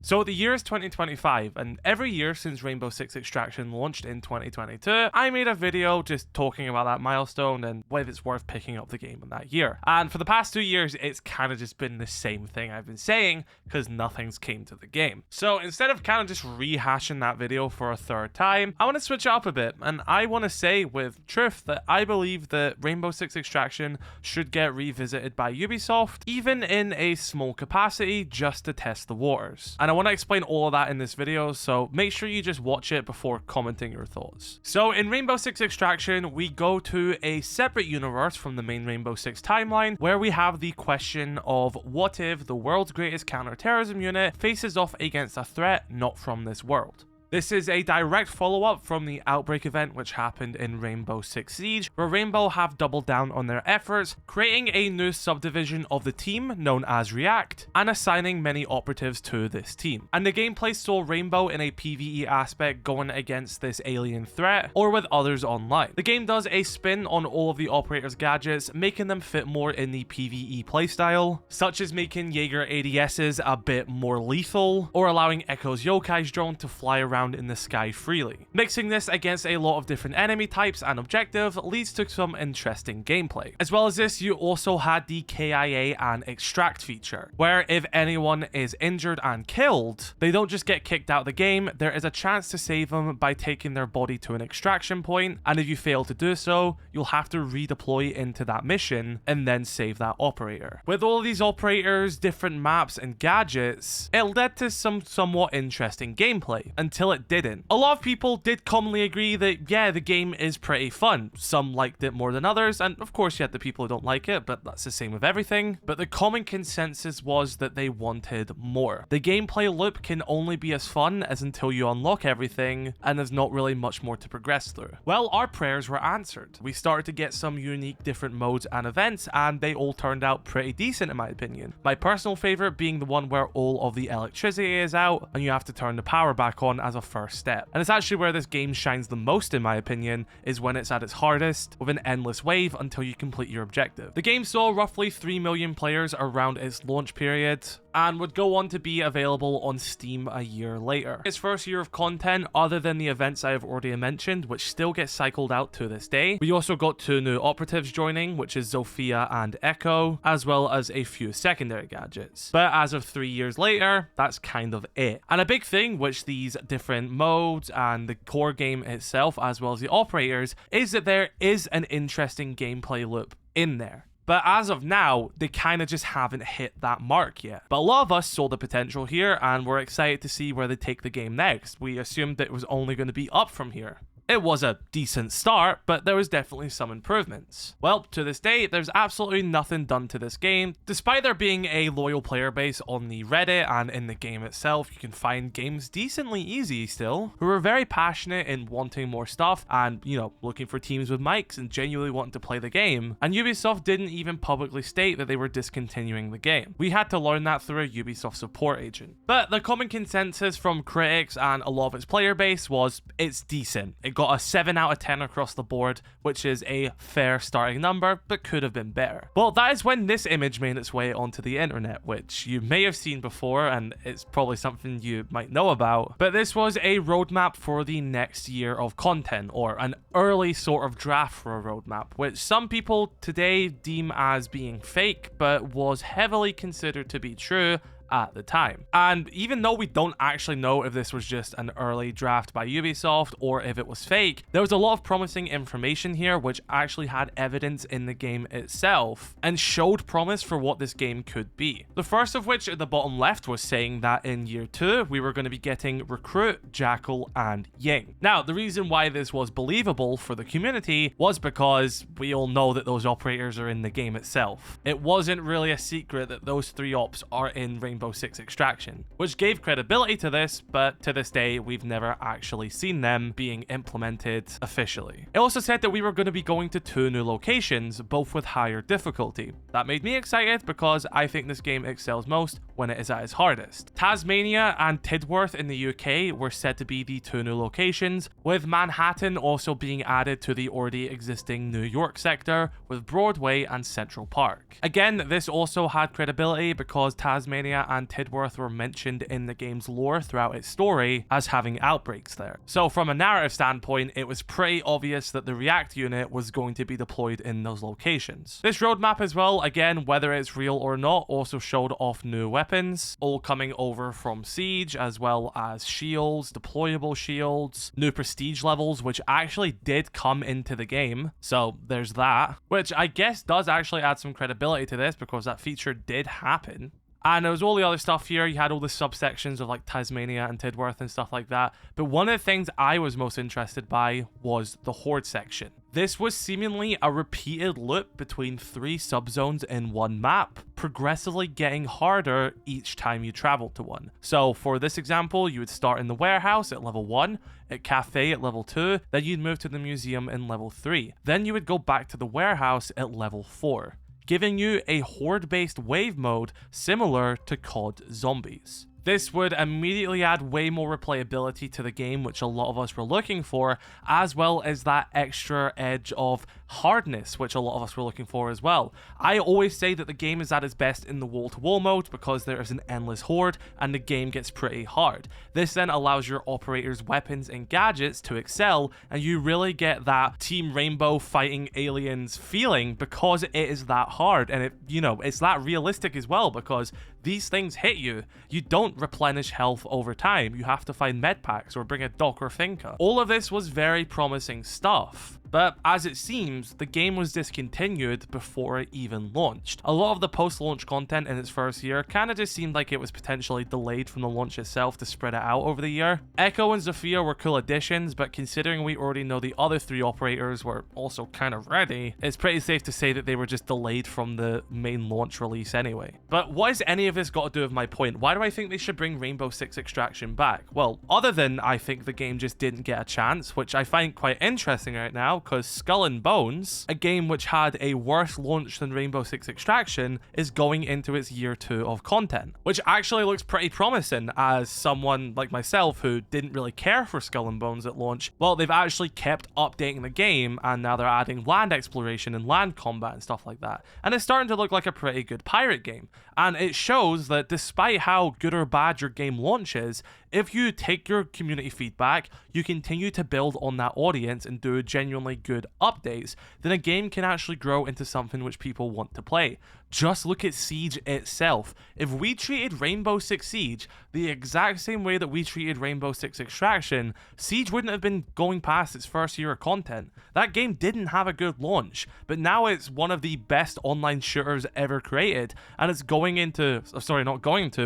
So the year is 2025, and every year since Rainbow Six Extraction launched in 2022, I made a video just talking about that milestone and whether it's worth picking up the game in that year. And for the past 2 years, it's kind of just been the same thing I've been saying, because nothing's came to the game. So instead of kind of just rehashing that video for a third time, I want to switch it up a bit, and I want to say with truth that I believe that Rainbow Six Extraction should get revisited by Ubisoft, even in a small capacity, just to test the waters. And I want to explain all of that in this video, so make sure you just watch it before commenting your thoughts. So in Rainbow Six Extraction, we go to a separate universe from the main Rainbow Six timeline, where we have the question of what if the world's greatest counter-terrorism unit faces off against a threat not from this world. This is a direct follow-up from the Outbreak event which happened in Rainbow Six Siege, where Rainbow have doubled down on their efforts, creating a new subdivision of the team known as React, and assigning many operatives to this team. And the gameplay saw Rainbow in a PvE aspect going against this alien threat, or with others online. The game does a spin on all of the operators' gadgets, making them fit more in the PvE playstyle, such as making Jaeger ADSs a bit more lethal, or allowing Echo's Yokai's drone to fly around in the sky freely. Mixing this against a lot of different enemy types and objective leads to some interesting gameplay. As well as this, you also had the KIA and extract feature, where if anyone is injured and killed, they don't just get kicked out of the game, there is a chance to save them by taking their body to an extraction point, and if you fail to do so, you'll have to redeploy into that mission and then save that operator. With all of these operators, different maps and gadgets, it led to some somewhat interesting gameplay, until it didn't. A lot of people did commonly agree that, yeah, the game is pretty fun. Some liked it more than others, and of course you had the people who don't like it, but that's the same with everything. But the common consensus was that they wanted more. The gameplay loop can only be as fun as until you unlock everything, and there's not really much more to progress through. Well, our prayers were answered. We started to get some unique different modes and events, and they all turned out pretty decent in my opinion. My personal favorite being the one where all of the electricity is out, and you have to turn the power back on as a first step. And it's actually where this game shines the most in my opinion, is when it's at its hardest, with an endless wave until you complete your objective. The game saw roughly 3 million players around its launch period, and would go on to be available on Steam a year later. Its first year of content, other than the events I have already mentioned, which still get cycled out to this day, we also got 2 new operatives joining, which is Zofia and Echo, as well as a few secondary gadgets. But as of 3 years later, that's kind of it. And a big thing which these different modes and the core game itself, as well as the operators, is that there is an interesting gameplay loop in there. But as of now, they kind of just haven't hit that mark yet. But a lot of us saw the potential here, and we're excited to see where they take the game next. We assumed that it was only going to be up from here. It was a decent start, but there was definitely some improvements. Well, to this day, there's absolutely nothing done to this game. Despite there being a loyal player base on the Reddit and in the game itself, you can find games decently easy still, who are very passionate in wanting more stuff and, you know, looking for teams with mics and genuinely wanting to play the game. And Ubisoft didn't even publicly state that they were discontinuing the game. We had to learn that through a Ubisoft support agent. But the common consensus from critics and a lot of its player base was it's decent. It got a 7 out of 10 across the board, which is a fair starting number, but could have been better. Well, that is when this image made its way onto the internet, which you may have seen before, and it's probably something you might know about. But this was a roadmap for the next year of content, or an early sort of draft for a roadmap, which some people today deem as being fake, but was heavily considered to be true at the time. And even though we don't actually know if this was just an early draft by Ubisoft or if it was fake, there was a lot of promising information here which actually had evidence in the game itself and showed promise for what this game could be. The first of which at the bottom left was saying that in year 2 we were going to be getting Recruit, Jackal, and Ying. Now, the reason why this was believable for the community was because we all know that those operators are in the game itself. It wasn't really a secret that those 3 ops are in Rainbow Six Extraction, which gave credibility to this, but to this day we've never actually seen them being implemented officially. It also said that we were going to be going to 2 new locations, both with higher difficulty. That made me excited because I think this game excels most when it is at its hardest. Tasmania and Tidworth in the UK were said to be the 2 new locations, with Manhattan also being added to the already existing New York sector with Broadway and Central Park. Again, this also had credibility because Tasmania and Tidworth were mentioned in the game's lore throughout its story as having outbreaks there. So from a narrative standpoint, it was pretty obvious that the React unit was going to be deployed in those locations. This roadmap as well, again, whether it's real or not, also showed off new weapons, all coming over from Siege, as well as shields, deployable shields, new prestige levels, which actually did come into the game. So there's that, which I guess does actually add some credibility to this because that feature did happen. And there was all the other stuff here. You had all the subsections of like Tasmania and Tidworth and stuff like that. But one of the things I was most interested by was the Horde section. This was seemingly a repeated loop between 3 subzones in one map, progressively getting harder each time you traveled to one. So for this example, you would start in the warehouse at level 1, at cafe at level 2, then you'd move to the museum in level 3. Then you would go back to the warehouse at level 4. Giving you a horde-based wave mode similar to COD Zombies. This would immediately add way more replayability to the game, which a lot of us were looking for, as well as that extra edge of hardness, which a lot of us were looking for as well. I always say that the game is at its best in the wall-to-wall mode because there is an endless horde and the game gets pretty hard. This then allows your operators' weapons and gadgets to excel, and you really get that Team Rainbow fighting aliens feeling because it is that hard, and it's that realistic as well because these things hit you. You don't replenish health over time. You have to find med packs or bring a doc or thinker. All of this was very promising stuff. But as it seems, the game was discontinued before it even launched. A lot of the post-launch content in its first year kind of just seemed like it was potentially delayed from the launch itself to spread it out over the year. Echo and Zofia were cool additions, but considering we already know the other 3 operators were also kind of ready, it's pretty safe to say that they were just delayed from the main launch release anyway. But what has any of this got to do with my point? Why do I think they should bring Rainbow Six Extraction back? Well, other than I think the game just didn't get a chance, which I find quite interesting right now, because Skull and Bones, a game which had a worse launch than Rainbow Six Extraction, is going into its year 2 of content, which actually looks pretty promising as someone like myself who didn't really care for Skull and Bones at launch. Well, they've actually kept updating the game, and now they're adding land exploration and land combat and stuff like that, and it's starting to look like a pretty good pirate game. And it shows that despite how good or bad your game launches, if you take your community feedback, you continue to build on that audience and do genuinely good updates, then a game can actually grow into something which people want to play. Just look at Siege itself. If we treated Rainbow Six Siege the exact same way that we treated Rainbow Six Extraction, Siege wouldn't have been going past its first year of content. That game didn't have a good launch, but now it's one of the best online shooters ever created, and it's going into,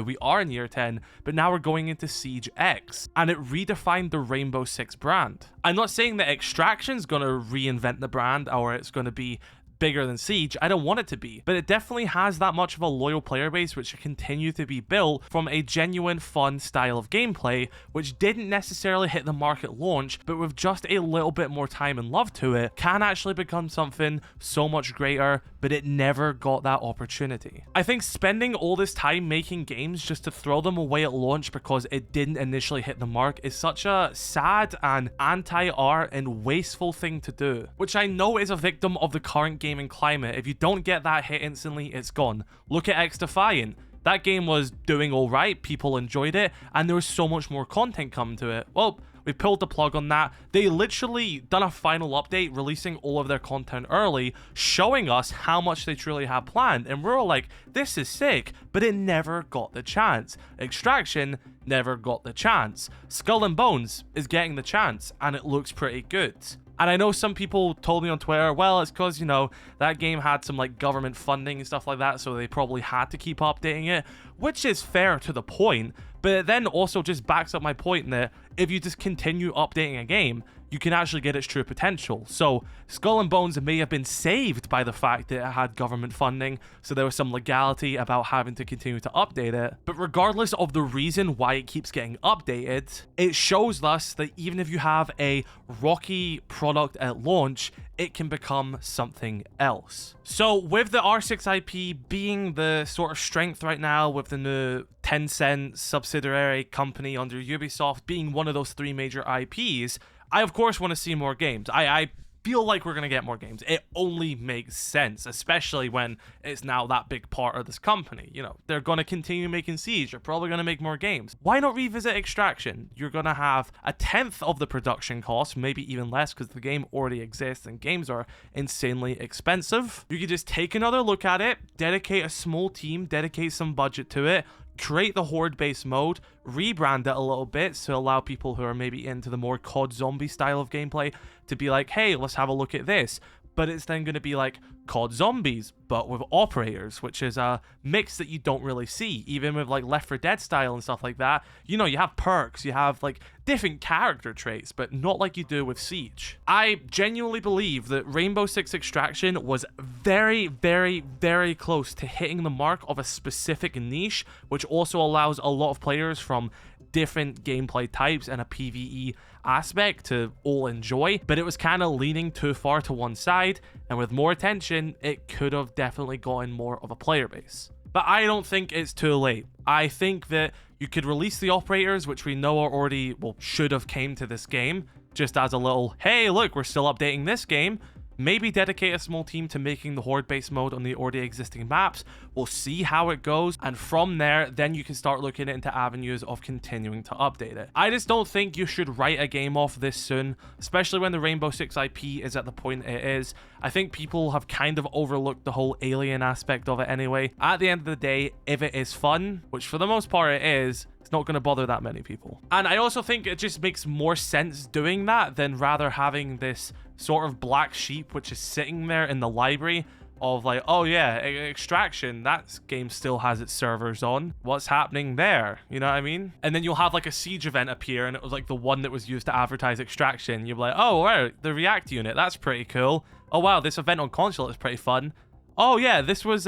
we are in year 10, but now we're going into Siege X, and it redefined the Rainbow Six brand. I'm not saying that Extraction's gonna reinvent the brand or it's gonna be bigger than Siege. I don't want it to be, but it definitely has that much of a loyal player base which continue to be built from a genuine fun style of gameplay which didn't necessarily hit the mark at launch, but with just a little bit more time and love to it can actually become something so much greater, but it never got that opportunity. I think spending all this time making games just to throw them away at launch because it didn't initially hit the mark is such a sad and anti-art and wasteful thing to do, which I know is a victim of the current gaming climate. If you don't get that hit instantly, it's gone. Look at X-Defiant. That game was doing all right, people enjoyed it, and there was so much more content coming to it. Well, we pulled the plug on that. They literally done a final update, releasing all of their content early, showing us how much they truly had planned, and we're all like, this is sick, but it never got the chance. Extraction never got the chance. Skull and Bones is getting the chance, and it looks pretty good. And I know some people told me on Twitter, well, it's because, that game had some like government funding and stuff like that, so they probably had to keep updating it, which is fair to the point, but it then also just backs up my point that if you just continue updating a game, you can actually get its true potential. So Skull and Bones may have been saved by the fact that it had government funding, so there was some legality about having to continue to update it. But regardless of the reason why it keeps getting updated, it shows us that even if you have a rocky product at launch, it can become something else. So with the R6 IP being the sort of strength right now, with the new Tencent subsidiary company under Ubisoft being one of those 3 major IPs, I of course want to see more games. I feel like we're going to get more games. It only makes sense, especially when it's now that big part of this company. You know, they're going to continue making Siege. They're probably going to make more games. Why not revisit Extraction? You're going to have a 10th of the production cost, maybe even less, because the game already exists and games are insanely expensive. You could just take another look at it, dedicate a small team, dedicate some budget to it, create the horde-based mode, rebrand it a little bit to allow people who are maybe into the more COD zombie style of gameplay to be like, hey, let's have a look at this. But it's then going to be like COD Zombies, but with operators, which is a mix that you don't really see. Even with like Left 4 Dead style and stuff like that, you know, you have perks, you have like different character traits, but not like you do with Siege. I genuinely believe that Rainbow Six Extraction was very, very, very close to hitting the mark of a specific niche, which also allows a lot of players from different gameplay types and a PvE aspect to all enjoy, but it was kind of leaning too far to one side, and with more attention, it could have definitely gotten more of a player base. But I don't think it's too late. I think that you could release the operators, which we know are already, well, should have came to this game, just as a little, hey, look, we're still updating this game. Maybe dedicate a small team to making the horde-based mode on the already existing maps. We'll see how it goes, and from there, then you can start looking into avenues of continuing to update it. I just don't think you should write a game off this soon, especially when the Rainbow Six IP is at the point it is. I think people have kind of overlooked the whole alien aspect of it anyway. At the end of the day, if it is fun, which for the most part it is, it's not going to bother that many people. And I also think it just makes more sense doing that than rather having this sort of black sheep which is sitting there in the library of like, oh yeah, Extraction, that game still has its servers on. What's happening there? You know what I mean? And then you'll have like a Siege event appear, and it was like the one that was used to advertise Extraction. You're like, oh wow, the React unit, that's pretty cool. Oh wow, this event on console is pretty fun. Oh yeah, this was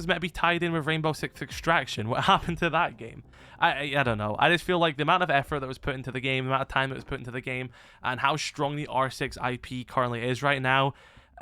maybe tied in with Rainbow Six Extraction. What happened to that game? I don't know. I just feel like the amount of effort that was put into the game, the amount of time that was put into the game, and how strong the R6 IP currently is right now,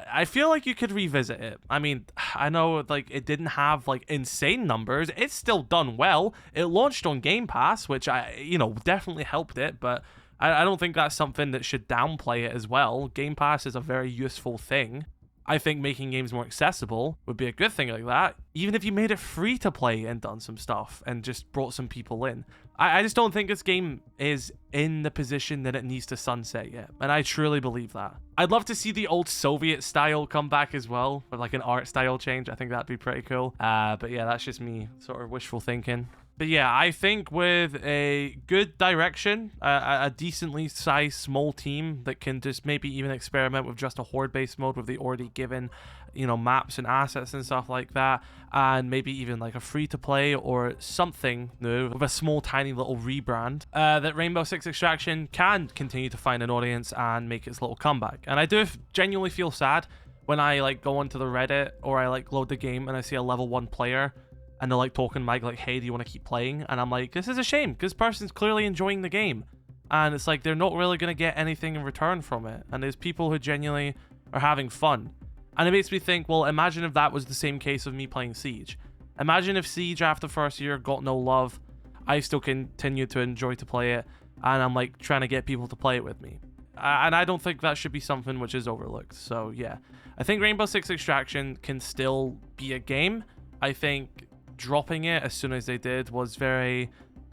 I feel like you could revisit it. I mean, I know like it didn't have like insane numbers. It's still done well. It launched on Game Pass, which definitely helped it, but I don't think that's something that should downplay it as well. Game Pass is a very useful thing. I think making games more accessible would be a good thing like that, even if you made it free to play and done some stuff and just brought some people in. I just don't think this game is in the position that it needs to sunset yet, and I truly believe that. I'd love to see the old Soviet style come back as well, with like an art style change. I think that'd be pretty cool. But yeah, that's just me sort of wishful thinking. But yeah, I think with a good direction, a decently sized small team that can just maybe even experiment with just a horde-based mode with the already given, maps and assets and stuff like that, and maybe even like a free-to-play or something new with a small, tiny little rebrand, that Rainbow Six Extraction can continue to find an audience and make its little comeback. And I do genuinely feel sad when I like go onto the Reddit or I like load the game and I see a level 1 player and they're like talking Mike like, hey, do you want to keep playing? And I'm like, this is a shame, because this person's clearly enjoying the game. And it's like, they're not really going to get anything in return from it. And there's people who genuinely are having fun. And it makes me think, well, imagine if that was the same case of me playing Siege. Imagine if Siege after the first year got no love. I still continue to enjoy to play it. And I'm like trying to get people to play it with me. And I don't think that should be something which is overlooked. So yeah, I think Rainbow Six Extraction can still be a game. I think dropping it as soon as they did was very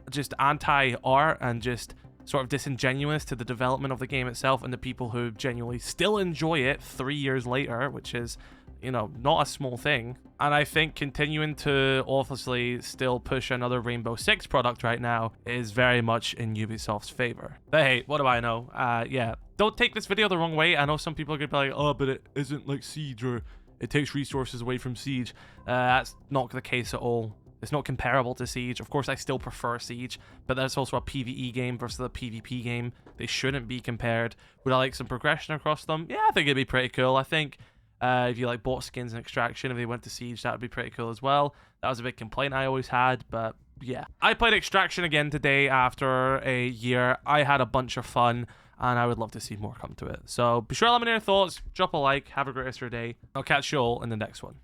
just anti-art and just sort of disingenuous to the development of the game itself and the people who genuinely still enjoy it 3 years later, which is, not a small thing. And I think continuing to obviously still push another Rainbow Six product right now is very much in Ubisoft's favor. But hey, what do I know? Yeah, don't take this video the wrong way. I know some people are gonna be like, oh, but it isn't like Siege, or it takes resources away from Siege. That's not the case at all. It's not comparable to Siege. Of course, I still prefer Siege, but that's also a PvE game versus a PvP game. They shouldn't be compared. Would I like some progression across them? Yeah, I think it'd be pretty cool. I think if you like bought skins and Extraction, if they went to Siege, that would be pretty cool as well. That was a big complaint I always had, but yeah. I played Extraction again today after a year. I had a bunch of fun, and I would love to see more come to it. So be sure to let me know your thoughts. Drop a like. Have a great rest of your day. I'll catch you all in the next one.